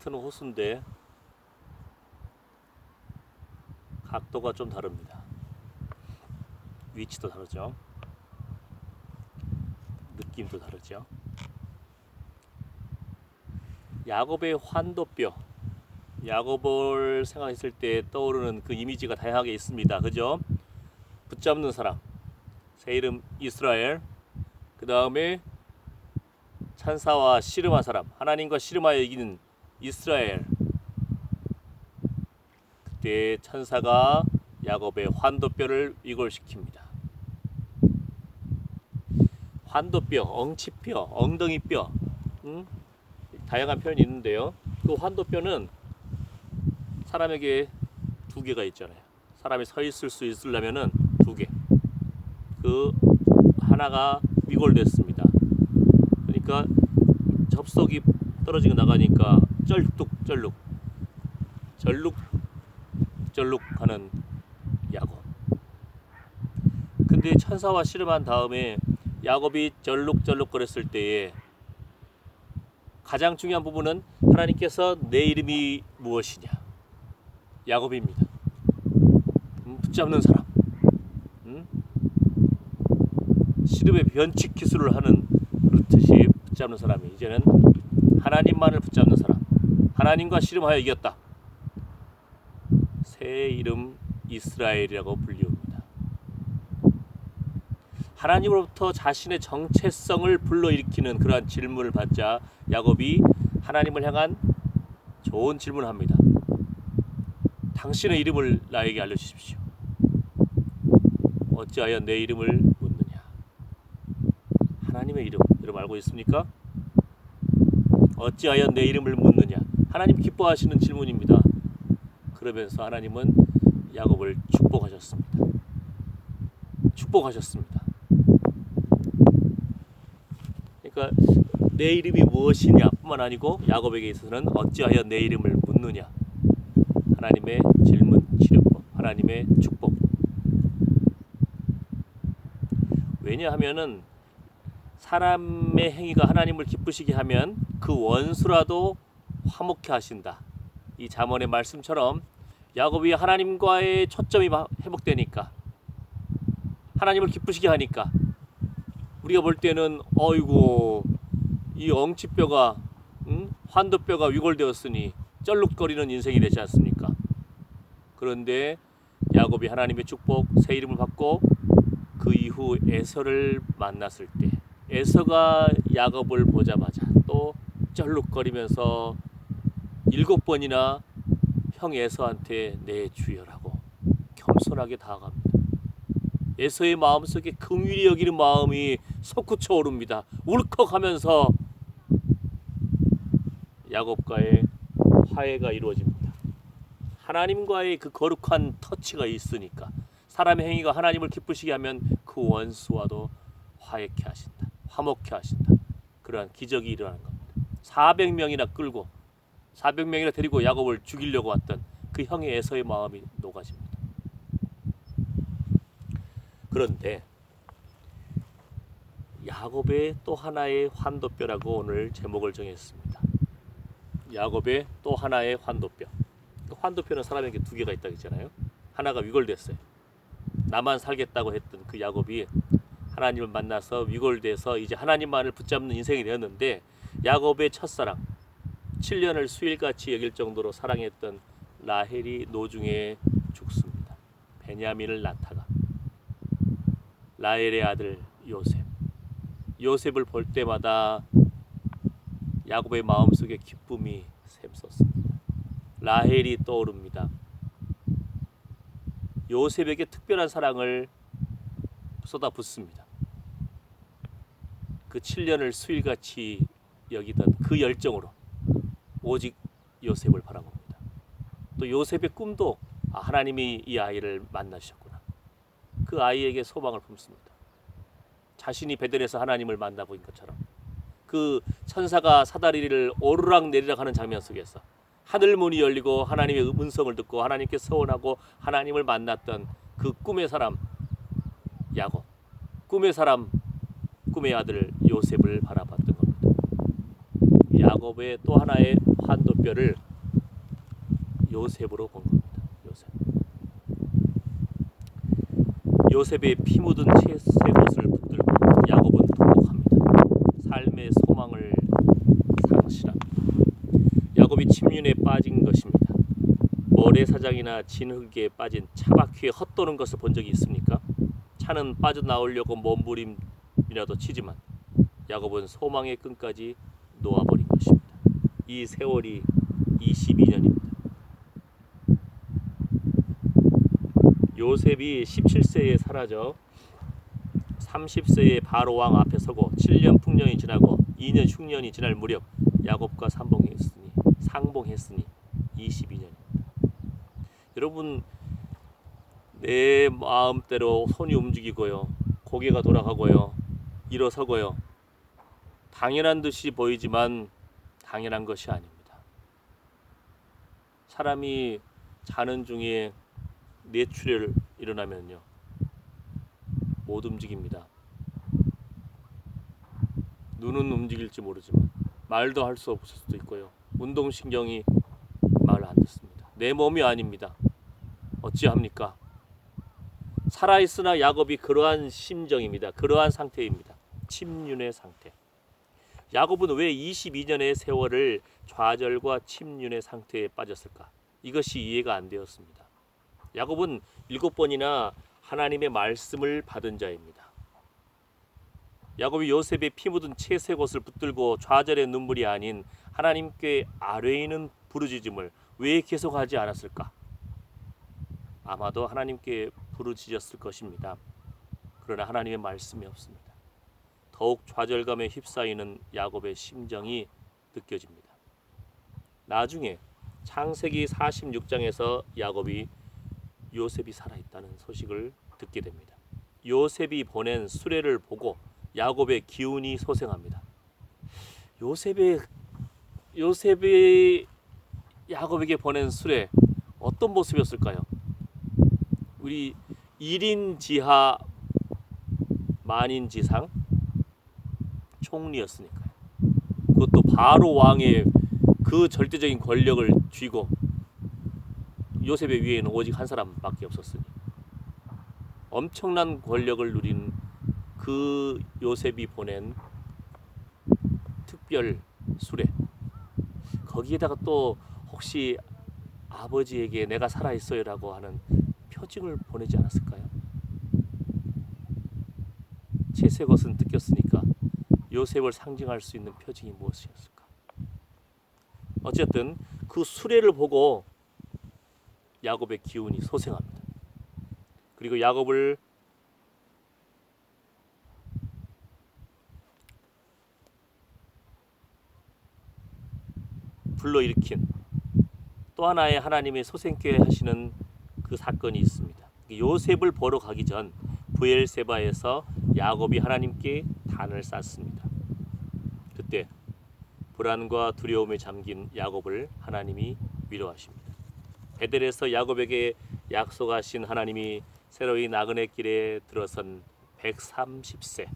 같은 호수인데 각도가 좀 다릅니다. 위치도 다르죠. 느낌도 다르죠. 야곱의 환도뼈. 야곱을 생각했을 때 떠오르는 그 이미지가 다양하게 있습니다. 그죠? 붙잡는 사람, 새 이름 이스라엘. 그 다음에 찬사와 씨름한 사람, 하나님과 씨름하여 이기는 이스라엘. 그때 천사가 야곱의 환도뼈를 위골시킵니다. 환도뼈, 엉치뼈, 엉덩이뼈, 다양한 표현이 있는데요. 그 환도뼈는 사람에게 두 개가 있잖아요. 사람이 서 있을 수 있으려면은 두 개. 그 하나가 위골됐습니다. 그러니까 접속이 떨어지고 나가니까 쩔뚝쩔룩, 절룩절룩하는 야곱. 근데 천사와 씨름한 다음에 야곱이 절룩절룩거렸을 때에 가장 중요한 부분은 하나님께서 내 이름이 무엇이냐, 야곱입니다. 붙잡는 사람, 씨름의 변칙 기술을 하는 그렇듯이 붙잡는 사람이 이제는 하나님만을 붙잡는 사람, 하나님과 씨름하여 이겼다. 새 이름 이스라엘이라고 불리웁니다. 하나님으로부터 자신의 정체성을 불러일으키는 그러한 질문을 받자 야곱이 하나님을 향한 좋은 질문을 합니다. 당신의 이름을 나에게 알려주십시오. 어찌하여 내 이름을 묻느냐. 하나님의 이름, 여러분 알고 있습니까? 어찌하여 내 이름을 묻느냐. 하나님 기뻐하시는 질문입니다. 그러면서 하나님은 야곱을 축복하셨습니다. 축복하셨습니다. 그러니까 내 이름이 무엇이냐 뿐만 아니고 야곱에게 있어서는 어찌하여 내 이름을 묻느냐. 하나님의 질문, 치료법, 하나님의 축복. 왜냐하면은 사람의 행위가 하나님을 기쁘시게 하면 그 원수라도 화목해 하신다. 이 잠언의 말씀처럼 야곱이 하나님과의 초점이 회복되니까, 하나님을 기쁘시게 하니까 우리가 볼 때는 어이구 이 엉치뼈가 환도뼈가 위골되었으니 쩔룩거리는 인생이 되지 않습니까? 그런데 야곱이 하나님의 축복, 새 이름을 받고 그 이후 에서를 만났을 때 에서가 야곱을 보자마자 또 쩔룩거리면서 7번이나 형 에서한테 내 주여라고 겸손하게 다가갑니다. 에서의 마음속에 긍휼히 여기는 마음이 솟구쳐 오릅니다. 울컥하면서 야곱과의 화해가 이루어집니다. 하나님과의 그 거룩한 터치가 있으니까 사람의 행위가 하나님을 기쁘시게 하면 그 원수와도 화해케 하신다. 화목케 하신다. 그러한 기적이 일어나는 겁니다. 400명이나 끌고 400명이나 데리고 야곱을 죽이려고 왔던 그 형의 에서의 마음이 녹아집니다. 그런데 야곱의 또 하나의 환도뼈라고 오늘 제목을 정했습니다. 야곱의 또 하나의 환도뼈. 환도뼈는 사람에게 두 개가 있다고 했잖아요. 하나가 위골됐어요. 나만 살겠다고 했던 그 야곱이 하나님을 만나서 위골돼서 이제 하나님만을 붙잡는 인생이 되었는데, 야곱의 첫사랑, 7년을 수일같이 여길 정도로 사랑했던 라헬이 노중에 죽습니다. 베냐민을 낳다가 라헬의 아들 요셉을 볼 때마다 야곱의 마음속에 기쁨이 샘솟습니다. 라헬이 떠오릅니다. 요셉에게 특별한 사랑을 쏟아붓습니다. 그 7년을 수일같이 여기던 그 열정으로 오직 요셉을 바라봅니다. 또 요셉의 꿈도 하나님이 이 아이를 만나주셨구나. 그 아이에게 소망을 품습니다. 자신이 베델에서 하나님을 만나본 것처럼 그 천사가 사다리를 오르락 내리락 하는 장면 속에서 하늘 문이 열리고 하나님의 음성을 듣고 하나님께 서원하고 하나님을 만났던 그 꿈의 사람 야곱, 꿈의 사람, 꿈의 아들 요셉을 바라봤던 겁니다. 야곱의 또 하나의 환도뼈, 특별을 요셉으로 본 겁니다. 요셉. 요셉의 피 묻은 채색 옷을 붙들고 야곱은 통곡합니다. 삶의 소망을 상실합니다. 야곱이 침륜에 빠진 것입니다. 모래사장이나 진흙에 빠진 차바퀴에 헛도는 것을 본 적이 있습니까? 차는 빠져나오려고 몸부림이라도 치지만 야곱은 소망의 끈까지 놓아버린 것입니다. 이 세월이 22년입니다. 요셉이 17세에 사라져 30세에 바로 왕 앞에 서고 7년 풍년이 지나고 2년 흉년이 지날 무렵 야곱과 상봉했으니 22년입니다. 여러분, 내 마음대로 손이 움직이고요, 고개가 돌아가고요, 일어서고요, 당연한 듯이 보이지만 당연한 것이 아닙니다. 사람이 자는 중에 뇌출혈 일어나면요 못 움직입니다. 눈은 움직일지 모르지만 말도 할 수 없을 수도 있고요, 운동신경이 말을 안 듣습니다. 내 몸이 아닙니다. 어찌합니까? 살아있으나 야곱이 그러한 심정입니다. 그러한 상태입니다. 침륜의 상태. 야곱은 왜 22년의 세월을 좌절과 침륜의 상태에 빠졌을까? 이것이 이해가 안 되었습니다. 야곱은 7번이나 하나님의 말씀을 받은 자입니다. 야곱이 요셉의 피 묻은 채색 옷을 붙들고 좌절의 눈물이 아닌 하나님께 아뢰이는 부르짖음을 왜 계속하지 않았을까? 아마도 하나님께 부르짖었을 것입니다. 그러나 하나님의 말씀이 없습니다. 더욱 좌절감에 휩싸이는 야곱의 심정이 느껴집니다. 나중에 창세기 46장에서 야곱이 요셉이 살아있다는 소식을 듣게 됩니다. 요셉이 보낸 수레를 보고 야곱의 기운이 솟행합니다. 요셉이 야곱에게 보낸 수레, 어떤 모습이었을까요? 우리 1인 지하 만인 지상 총리였으니까요. 그것도 바로 왕의 그 절대적인 권력을 쥐고 요셉의 위에는 오직 한 사람밖에 없었으니 엄청난 권력을 누린 그 요셉이 보낸 특별 수레, 거기에다가 또 혹시 아버지에게 내가 살아있어요라고 하는 표징을 보내지 않았을까요? 채색 옷은 뜯겼으니까 요셉을 상징할 수 있는 표징이 무엇이었을까? 어쨌든 그 수레를 보고 야곱의 기운이 솟행합니다. 그리고 야곱을 불러일으킨 또 하나의 하나님의 소생케 하시는 그 사건이 있습니다. 요셉을 보러 가기 전 브엘세바에서 야곱이 하나님께 단을 쌓습니다. 그때 불안과 두려움에 잠긴 야곱을 하나님이 위로하십니다. 베델에서 야곱에게 약속하신 하나님이 새로이 나그네 길에 들어선 130세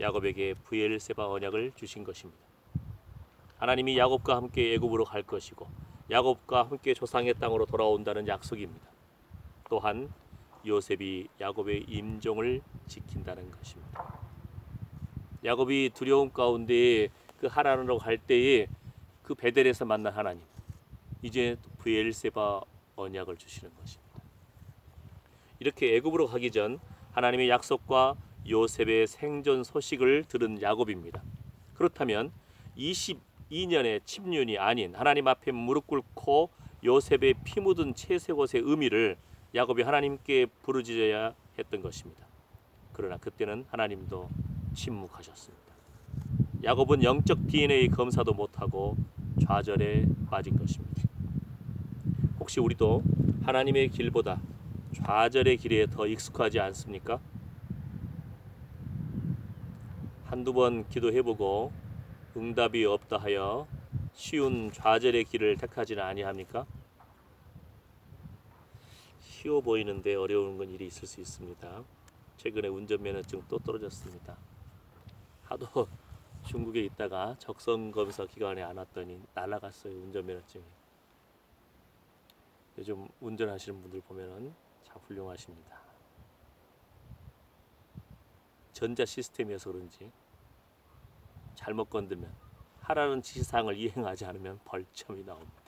야곱에게 브엘세바 언약을 주신 것입니다. 하나님이 야곱과 함께 애굽으로 갈 것이고 야곱과 함께 조상의 땅으로 돌아온다는 약속입니다. 또한 요셉이 야곱의 임종을 지킨다는 것입니다. 야곱이 두려움 가운데 그 하란으로 갈 때에 그 베델에서 만난 하나님, 이제 브엘세바 언약을 주시는 것입니다. 이렇게 애굽으로 가기 전 하나님의 약속과 요셉의 생존 소식을 들은 야곱입니다. 그렇다면 22년의 침륜이 아닌 하나님 앞에 무릎 꿇고 요셉의 피 묻은 채색 옷의 의미를 야곱이 하나님께 부르짖어야 했던 것입니다. 그러나 그때는 하나님도 침묵하셨습니다. 야곱은 영적 DNA 검사도 못하고 좌절에 빠진 것입니다. 혹시 우리도 하나님의 길보다 좌절의 길에 더 익숙하지 않습니까? 한두 번 기도해보고 응답이 없다 하여 쉬운 좌절의 길을 택하지는 아니합니까? 쉬워 보이는데 어려운 건 일이 있을 수 있습니다. 최근에 운전면허증 또 떨어졌습니다. 하도 중국에 있다가 적성검사 기간에 안 왔더니 날아갔어요. 운전면허증이. 요즘 운전하시는 분들 보면은 참 훌륭하십니다. 전자 시스템이어서 그런지 잘못 건들면 하라는 지시사항을 이행하지 않으면 벌점이 나옵니다.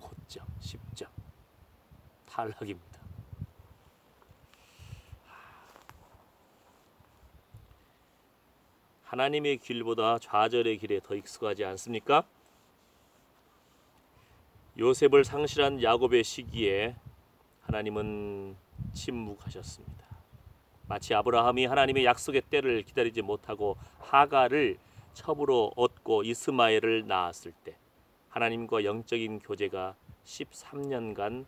5점, 10점 탈락입니다. 하나님의 길보다 좌절의 길에 더 익숙하지 않습니까? 요셉을 상실한 야곱의 시기에 하나님은 침묵하셨습니다. 마치 아브라함이 하나님의 약속의 때를 기다리지 못하고 하갈을 첩으로 얻고 이스마엘을 낳았을 때 하나님과 영적인 교제가 13년간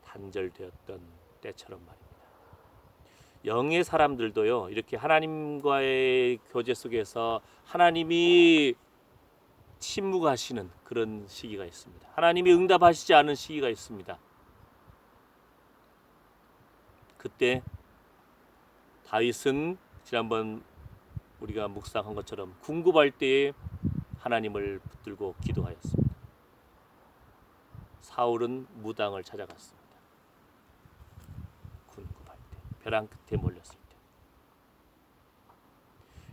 단절되었던 때처럼 말입니다. 영의 사람들도요, 이렇게 하나님과의 교제 속에서 하나님이 침묵하시는 그런 시기가 있습니다. 하나님이 응답하시지 않은 시기가 있습니다. 그때 다윗은 지난번 우리가 묵상한 것처럼 궁급할 때에 하나님을 붙들고 기도하였습니다. 사울은 무당을 찾아갔습니다. 궁급할 때, 벼랑 끝에 몰렸을 때.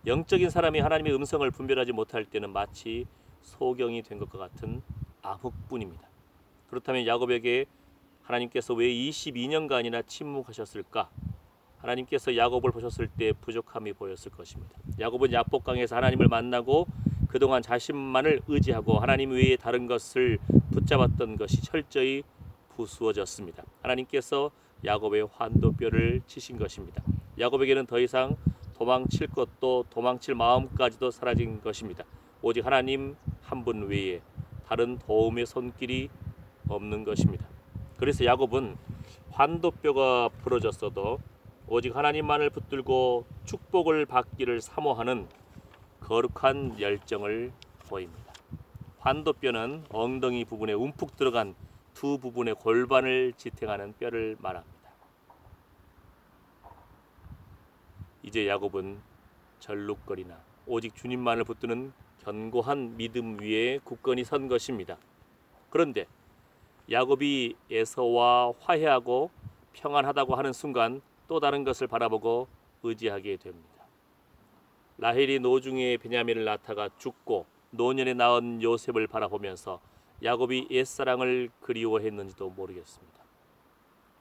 영적인 사람이 하나님의 음성을 분별하지 못할 때는 마치 소경이 된 것과 같은 암흑뿐입니다. 그렇다면 야곱에게 하나님께서 왜 22년간이나 침묵하셨을까? 하나님께서 야곱을 보셨을 때 부족함이 보였을 것입니다. 야곱은 야복강에서 하나님을 만나고 그동안 자신만을 의지하고 하나님 외에 다른 것을 붙잡았던 것이 철저히 부수어졌습니다. 하나님께서 야곱의 환도뼈를 치신 것입니다. 야곱에게는 더 이상 도망칠 것도 도망칠 마음까지도 사라진 것입니다. 오직 하나님 한 분 외에 다른 도움의 손길이 없는 것입니다. 그래서 야곱은 환도뼈가 부러졌어도 오직 하나님만을 붙들고 축복을 받기를 사모하는 거룩한 열정을 보입니다. 환도뼈는 엉덩이 부분에 움푹 들어간 두 부분의 골반을 지탱하는 뼈를 말합니다. 이제 야곱은 절룩거리나 오직 주님만을 붙드는 견고한 믿음 위에 굳건히 선 것입니다. 그런데 야곱이 에서와 화해하고 평안하다고 하는 순간 또 다른 것을 바라보고 의지하게 됩니다. 라헬이 노중에 베냐민을 낳다가 죽고 노년에 낳은 요셉을 바라보면서 야곱이 옛사랑을 그리워했는지도 모르겠습니다.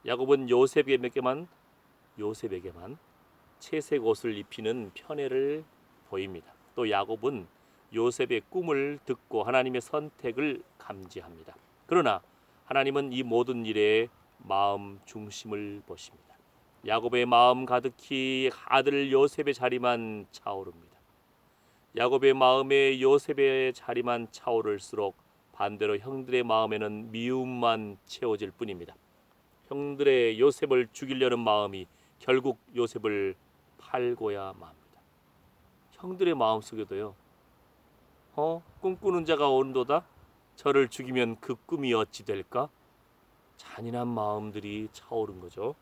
야곱은 요셉에게만 채색 옷을 입히는 편애를 보입니다. 또 야곱은 요셉의 꿈을 듣고 하나님의 선택을 감지합니다. 그러나 하나님은 이 모든 일에 마음 중심을 보십니다. 야곱의 마음 가득히 아들 요셉의 자리만 차오릅니다. 야곱의 마음에 요셉의 자리만 차오를수록 반대로 형들의 마음에는 미움만 채워질 뿐입니다. 형들의 요셉을 죽이려는 마음이 결국 요셉을 팔고야 맙니다. 형들의 마음속에도요, 꿈꾸는 자가 온도다. 저를 죽이면 그 꿈이 어찌 될까? 잔인한 마음들이 차오른 거죠.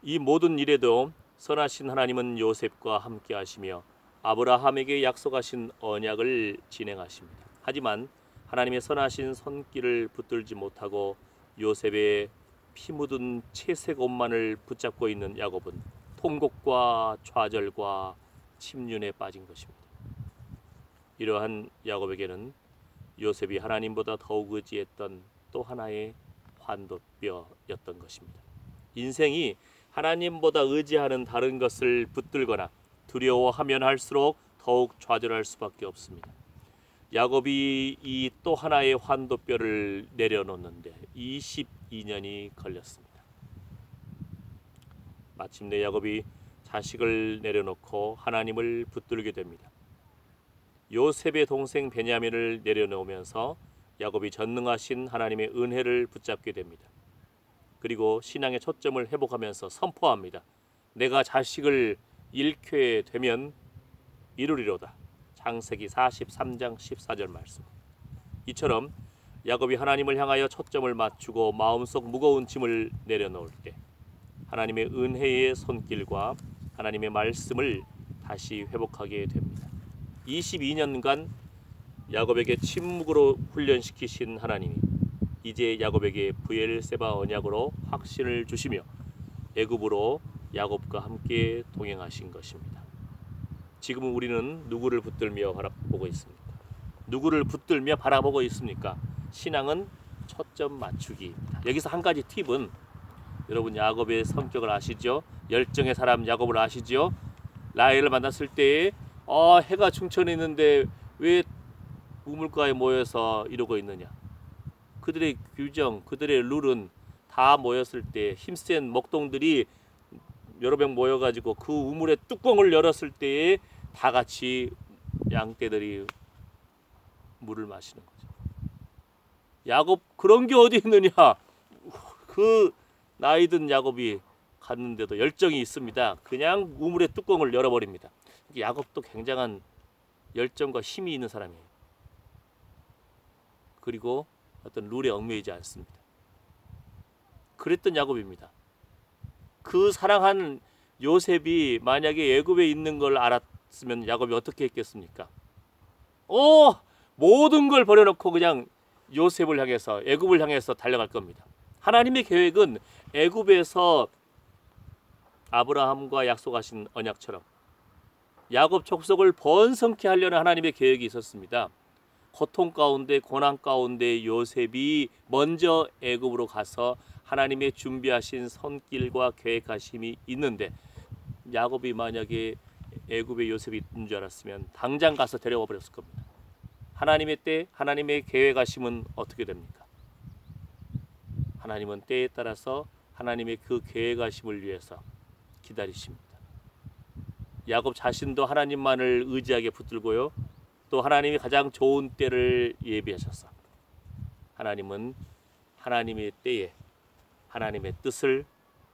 이 모든 일에도 선하신 하나님은 요셉과 함께 하시며 아브라함에게 약속하신 언약을 진행하십니다. 하지만 하나님의 선하신 손길을 붙들지 못하고 요셉의 피 묻은 채색 옷만을 붙잡고 있는 야곱은 통곡과 좌절과 침륜에 빠진 것입니다. 이러한 야곱에게는 요셉이 하나님보다 더욱 의지했던 또 하나의 환도뼈였던 것입니다. 인생이 하나님보다 의지하는 다른 것을 붙들거나 두려워하면 할수록 더욱 좌절할 수밖에 없습니다. 야곱이 이 또 하나의 환도뼈를 내려놓는데 22년이 걸렸습니다. 마침내 야곱이 자식을 내려놓고 하나님을 붙들게 됩니다. 요셉의 동생 베냐민을 내려놓으면서 야곱이 전능하신 하나님의 은혜를 붙잡게 됩니다. 그리고 신앙의 초점을 회복하면서 선포합니다. 내가 자식을 잃게 되면 이루리로다. 창세기 43장 14절 말씀. 이처럼 야곱이 하나님을 향하여 초점을 맞추고 마음속 무거운 짐을 내려놓을 때 하나님의 은혜의 손길과 하나님의 말씀을 다시 회복하게 됩니다. 22년간 야곱에게 침묵으로 훈련시키신 하나님이 이제 야곱에게 브엘세바 언약으로 확신을 주시며 애굽으로 야곱과 함께 동행하신 것입니다. 지금 우리는 누구를 붙들며 바라보고 있습니까? 누구를 붙들며 바라보고 있습니까? 신앙은 초점 맞추기입니다. 여기서 한 가지 팁은, 여러분 야곱의 성격을 아시죠? 열정의 사람 야곱을 아시죠? 라헬을 만났을 때에 해가 중천에 있는데 왜 우물가에 모여서 이러고 있느냐? 그들의 규정, 그들의 룰은 다 모였을 때 힘센 목동들이 여러 명 모여가지고 그 우물의 뚜껑을 열었을 때에 다 같이 양떼들이 물을 마시는 거죠. 야곱 그런 게 어디 있느냐? 그 나이든 야곱이 갔는데도 열정이 있습니다. 그냥 우물의 뚜껑을 열어버립니다. 야곱도 굉장한 열정과 힘이 있는 사람이에요. 그리고 어떤 룰에 얽매이지 않습니다. 그랬던 야곱입니다. 그 사랑하는 요셉이 만약에 애굽에 있는 걸 알았으면 야곱이 어떻게 했겠습니까? 모든 걸 버려놓고 그냥 요셉을 향해서, 애굽을 향해서 달려갈 겁니다. 하나님의 계획은 애굽에서 아브라함과 약속하신 언약처럼 야곱 족속을 번성케 하려는 하나님의 계획이 있었습니다. 고통 가운데, 고난 가운데 요셉이 먼저 애굽으로 가서 하나님의 준비하신 손길과 계획하심이 있는데, 야곱이 만약에 애굽에 요셉이 있는 줄 알았으면 당장 가서 데려와 버렸을 겁니다. 하나님의 때, 하나님의 계획하심은 어떻게 됩니까? 하나님은 때에 따라서 하나님의 그 계획하심을 위해서 기다리십니다. 야곱 자신도 하나님만을 의지하게 붙들고요, 또 하나님이 가장 좋은 때를 예비하셔서 하나님은 하나님의 때에 하나님의 뜻을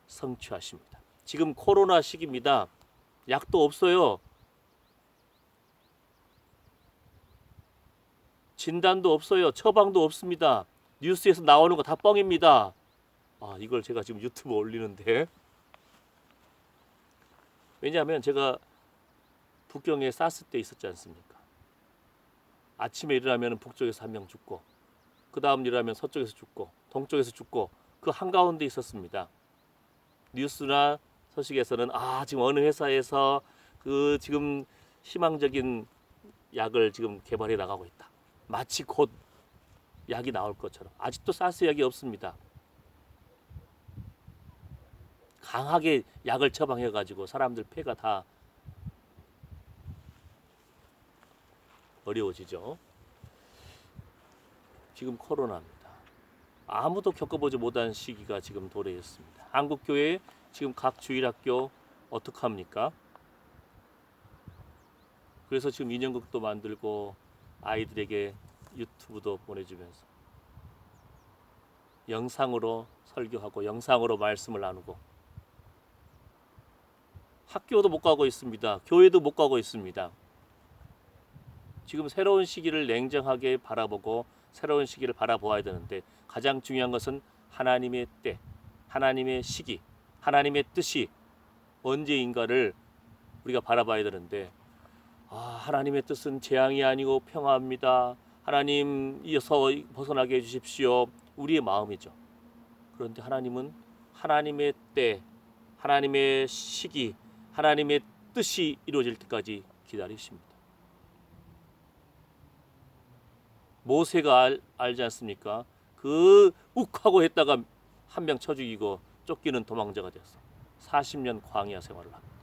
성취하십니다. 지금 코로나 시기입니다. 약도 없어요. 진단도 없어요. 처방도 없습니다. 뉴스에서 나오는 거 다 뻥입니다. 이걸 제가 지금 유튜브에 올리는데, 왜냐하면 제가 북경에 사스 때 있었지 않습니까? 아침에 일어나면 북쪽에서 한 명 죽고, 그 다음 일어나면 서쪽에서 죽고, 동쪽에서 죽고, 그 한가운데 있었습니다. 뉴스나 소식에서는 지금 어느 회사에서 그 지금 희망적인 약을 지금 개발해 나가고 있다. 마치 곧 약이 나올 것처럼. 아직도 사스 약이 없습니다. 강하게 약을 처방해 가지고 사람들 폐가 다 어려워지죠. 지금 코로나입니다. 아무도 겪어보지 못한 시기가 지금 도래했습니다. 한국교회 지금 각 주일학교 어떡합니까? 그래서 지금 인형극도 만들고 아이들에게 유튜브도 보내주면서 영상으로 설교하고 영상으로 말씀을 나누고, 학교도 못 가고 있습니다. 교회도 못 가고 있습니다. 지금 새로운 시기를 냉정하게 바라보고 새로운 시기를 바라보아야 되는데, 가장 중요한 것은 하나님의 때, 하나님의 시기, 하나님의 뜻이 언제인가를 우리가 바라봐야 되는데, 하나님의 뜻은 재앙이 아니고 평화입니다. 하나님이서 벗어나게 해주십시오. 우리의 마음이죠. 그런데 하나님은 하나님의 때, 하나님의 시기, 하나님의 뜻이 이루어질 때까지 기다리십니다. 모세가 알지 않습니까? 그 욱하고 했다가 한 명 쳐 죽이고 쫓기는 도망자가 되었어. 40년 광야 생활을 합니다.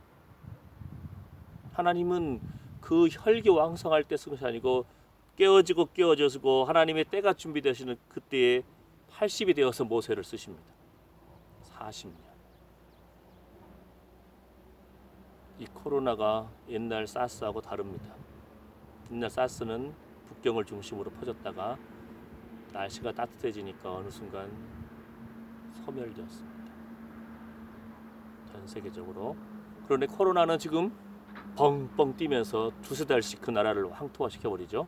하나님은 그 혈기왕성할 때 쓴 것이 아니고 깨어지고 하나님의 때가 준비되시는 그때에 80이 되어서 모세를 쓰십니다. 40년. 이 코로나가 옛날 사스하고 다릅니다. 옛날 사스는 북경을 중심으로 퍼졌다가 날씨가 따뜻해지니까 어느 순간 소멸되었습니다. 전 세계적으로. 그런데 코로나는 지금 뻥뻥 뛰면서 두세 달씩 그 나라를 황토화시켜버리죠.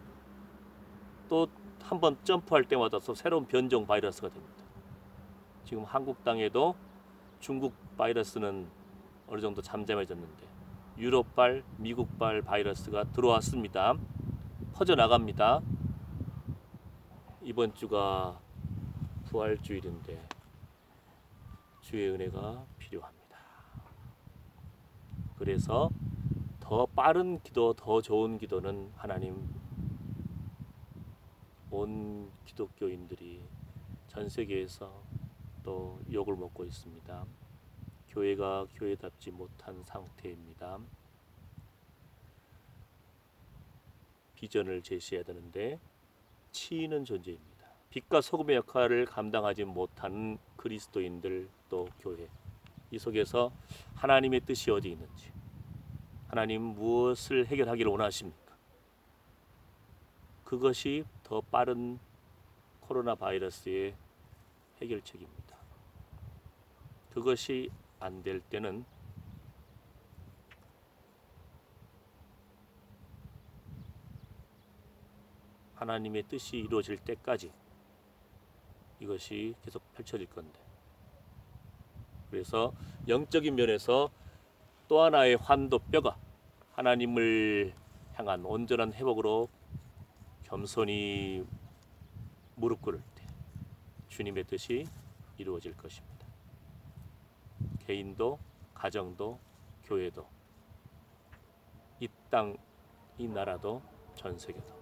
또 한 번 점프할 때마다 또 새로운 변종 바이러스가 됩니다. 지금 한국 땅에도 중국 바이러스는 어느 정도 잠잠해졌는데 유럽발, 미국발 바이러스가 들어왔습니다. 퍼져나갑니다. 이번 주가 부활주일인데 주의 은혜가 필요합니다. 그래서 더 빠른 기도, 더 좋은 기도는 하나님 온 기독교인들이 전 세계에서 또 욕을 먹고 있습니다. 교회가 교회답지 못한 상태입니다. 비전을 제시해야 되는데 치이는 존재입니다. 빛과 소금의 역할을 감당하지 못하는 그리스도인들 또 교회, 이 속에서 하나님의 뜻이 어디 있는지, 하나님 무엇을 해결하기를 원하십니까? 그것이 더 빠른 코로나 바이러스의 해결책입니다. 그것이 안 될 때는 하나님의 뜻이 이루어질 때까지 이것이 계속 펼쳐질 건데, 그래서 영적인 면에서 또 하나의 환도뼈가 하나님을 향한 온전한 회복으로 겸손히 무릎 꿇을 때 주님의 뜻이 이루어질 것입니다. 개인도, 가정도, 교회도, 이 땅, 이 나라도, 전 세계도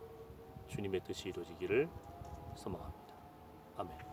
주님의 뜻이 이루어지기를 소망합니다. 아멘.